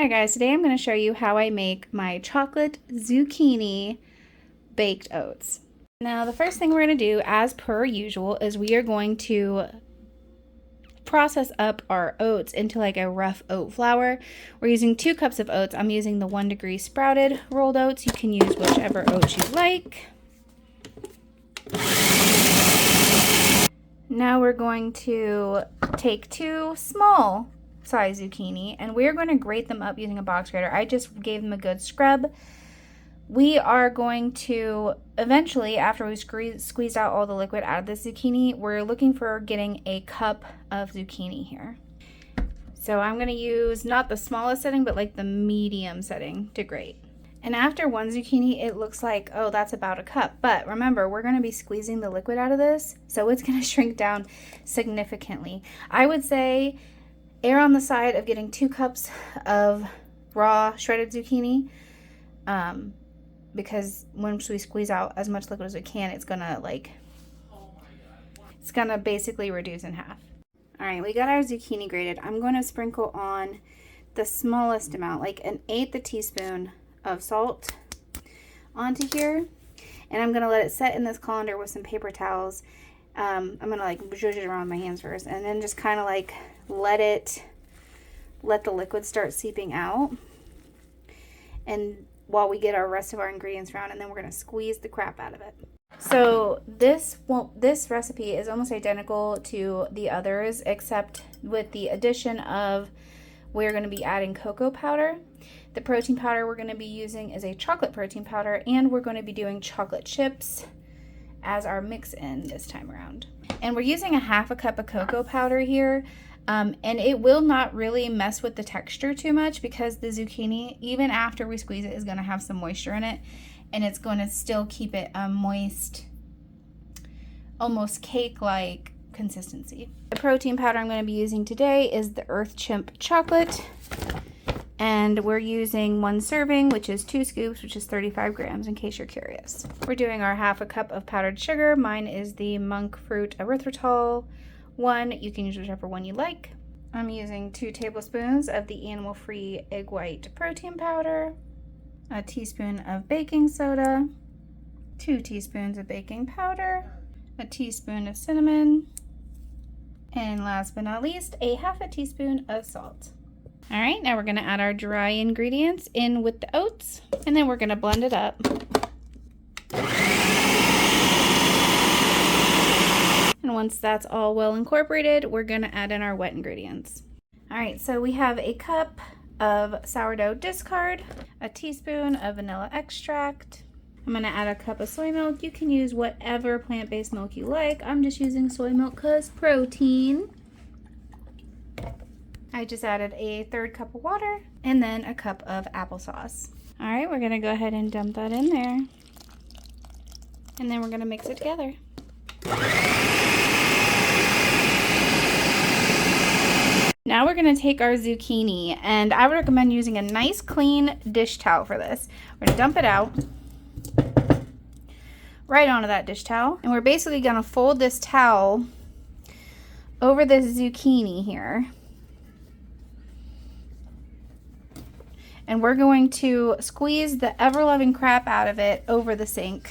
Hi guys, today I'm going to show you how I make my chocolate zucchini baked oats. Now the first thing we're going to do, as per usual, is we are going to process up our oats into like a rough oat flour. We're using 2 cups of oats. I'm using the 1 degree sprouted rolled oats. You can use whichever oats you like. Now we're going to take 2 small size zucchini and we're going to grate them up using a box grater. I just gave them a good scrub. We are going to eventually, after we squeezed out all the liquid out of the zucchini, we're looking for getting a cup of zucchini here. So I'm going to use not the smallest setting, but like the medium setting to grate. And after 1 zucchini, it looks like, oh, that's about a cup. But remember, we're going to be squeezing the liquid out of this, so it's going to shrink down significantly. I would say err on the side of getting 2 cups of raw shredded zucchini, because once we squeeze out as much liquid as we can, it's gonna basically reduce in half. All right, we got our zucchini grated. I'm going to sprinkle on the smallest amount, like 1/8 teaspoon of salt onto here, and I'm gonna let it set in this colander with some paper towels. I'm gonna like zhuzh it around my hands first, and then just kind of like let the liquid start seeping out, and while we get our rest of our ingredients around, and then we're gonna squeeze the crap out of it. So this recipe is almost identical to the others, except with the addition of we're going to be adding cocoa powder. The protein powder we're going to be using is a chocolate protein powder, and we're going to be doing chocolate chips as our mix-in this time around. And we're using 1/2 cup of cocoa powder here, and it will not really mess with the texture too much because the zucchini, even after we squeeze it, is going to have some moisture in it, and it's going to still keep it a moist, almost cake-like consistency. The protein powder I'm going to be using today is the Earth Chimp chocolate, and we're using 1 serving, which is 2 scoops, which is 35 grams, in case you're curious. We're doing our 1/2 cup of powdered sugar. Mine is the monk fruit erythritol one. You can use whichever one you like. I'm using 2 tablespoons of the animal-free egg white protein powder, a teaspoon of baking soda, 2 teaspoons of baking powder, a teaspoon of cinnamon, and last but not least, a 1/2 teaspoon of salt. All right, now we're gonna add our dry ingredients in with the oats, and then we're gonna blend it up. And once that's all well incorporated, we're gonna add in our wet ingredients. All right, so we have a cup of sourdough discard, a teaspoon of vanilla extract. I'm gonna add a cup of soy milk. You can use whatever plant-based milk you like. I'm just using soy milk because protein. I just added a 1/3 cup of water and then a cup of applesauce. All right, we're gonna go ahead and dump that in there. And then we're gonna mix it together. Now we're gonna take our zucchini, and I would recommend using a nice clean dish towel for this. We're gonna dump it out right onto that dish towel, and we're basically gonna fold this towel over this zucchini here, and we're going to squeeze the ever-loving crap out of it over the sink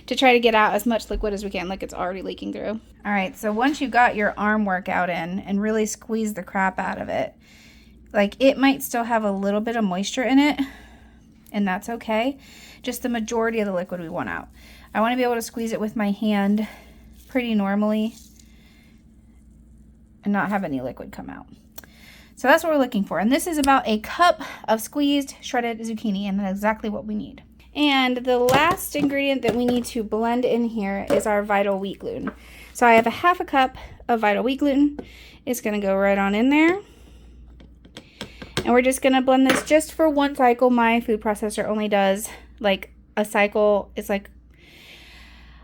to try to get out as much liquid as we can. Look, it's already leaking through. All right, so once you got your arm workout in and really squeeze the crap out of it, like, it might still have a little bit of moisture in it, and that's okay. Just the majority of the liquid we want out. I want to be able to squeeze it with my hand pretty normally and not have any liquid come out. So that's what we're looking for. And this is about a cup of squeezed shredded zucchini, and that's exactly what we need. And the last ingredient that we need to blend in here is our vital wheat gluten. So I have 1/2 cup of vital wheat gluten. It's going to go right on in there. And we're just going to blend this just for 1 cycle. My food processor only does like a cycle. It's like,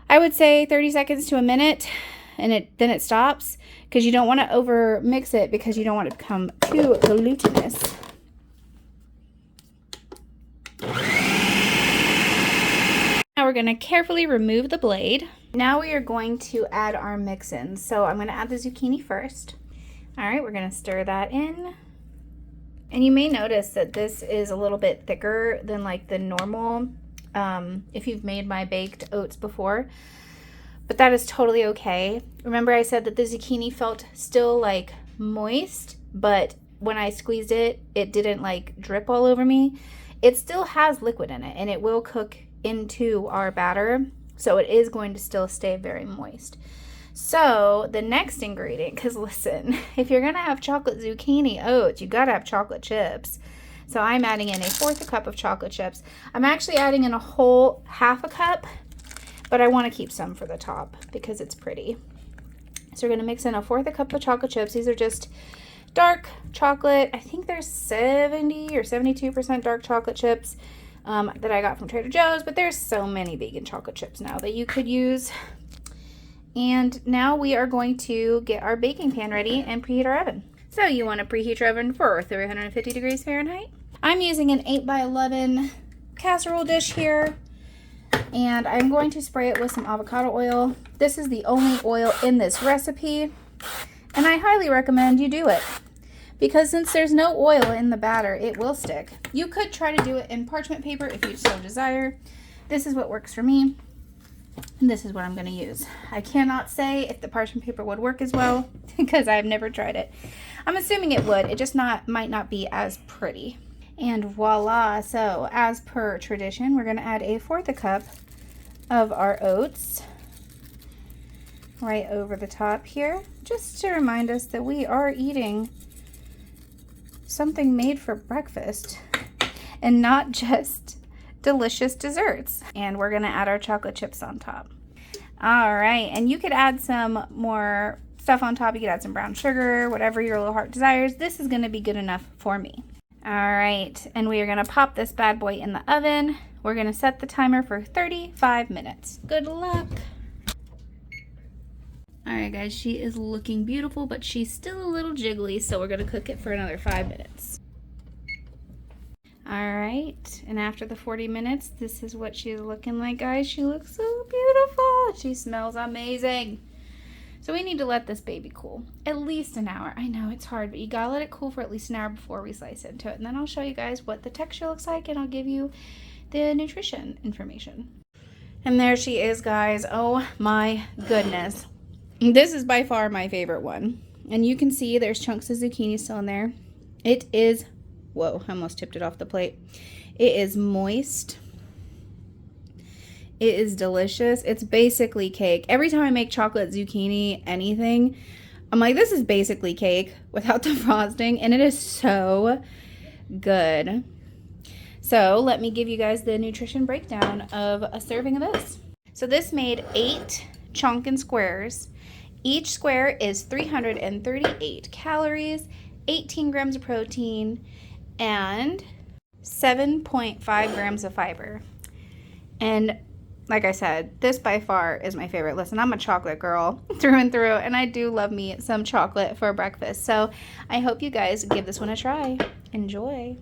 I would say 30 seconds to a minute, and then it stops, because you don't want to over mix it because you don't want it to become too glutinous. Now we're going to carefully remove the blade. Now we are going to add our mix-ins. So I'm going to add the zucchini first. All right, we're going to stir that in. And you may notice that this is a little bit thicker than like the normal, if you've made my baked oats before, but that is totally okay. Remember I said that the zucchini felt still like moist, but when I squeezed it, it didn't like drip all over me. It still has liquid in it and it will cook into our batter. So it is going to still stay very moist. So the next ingredient, because listen, if you're gonna have chocolate zucchini oats, you gotta have chocolate chips. So I'm adding in 1/4 cup of chocolate chips. I'm actually adding in a whole 1/2 cup, but I want to keep some for the top because it's pretty. So we're gonna mix in 1/4 cup of chocolate chips. These are just dark chocolate. I think there's 70 or 72% dark chocolate chips that I got from Trader Joe's, but there's so many vegan chocolate chips now that you could use. And now we are going to get our baking pan ready and preheat our oven. So you want to preheat your oven for 350 degrees Fahrenheit. I'm using an 8x11 casserole dish here, and I'm going to spray it with some avocado oil. This is the only oil in this recipe, and I highly recommend you do it because since there's no oil in the batter, it will stick. You could try to do it in parchment paper if you so desire. This is what works for me. And this is what I'm going to use. I cannot say if the parchment paper would work as well because I've never tried it. I'm assuming it would. It just might not be as pretty. And voila. So as per tradition, we're going to add 1/4 cup of our oats right over the top here, just to remind us that we are eating something made for breakfast and not just delicious desserts. And we're gonna add our chocolate chips on top. All right, and you could add some more stuff on top. You could add some brown sugar, whatever your little heart desires. This is gonna be good enough for me. All right, and we are gonna pop this bad boy in the oven. We're gonna set the timer for 35 minutes. Good luck. All right, guys, she is looking beautiful, but she's still a little jiggly, so we're gonna cook it for another 5 minutes. All right, and after the 40 minutes, this is what she's looking like, guys. She looks so beautiful. She smells amazing. So we need to let this baby cool at least an hour. I know it's hard, but you gotta let it cool for at least an hour before we slice into it. And then I'll show you guys what the texture looks like, and I'll give you the nutrition information. And there she is, guys. Oh my goodness. This is by far my favorite one. And you can see there's chunks of zucchini still in there. It is, whoa, I almost tipped it off the plate. It is moist. It is delicious. It's basically cake. Every time I make chocolate zucchini anything, I'm like, this is basically cake without the frosting, and it is so good. So let me give you guys the nutrition breakdown of a serving of this. So this made 8 chunkin squares. Each square is 338 calories, 18 grams of protein, and 7.5 grams of fiber. And like I said, this by far is my favorite. Listen, I'm a chocolate girl through and through, and I do love me some chocolate for breakfast. So I hope you guys give this one a try. Enjoy.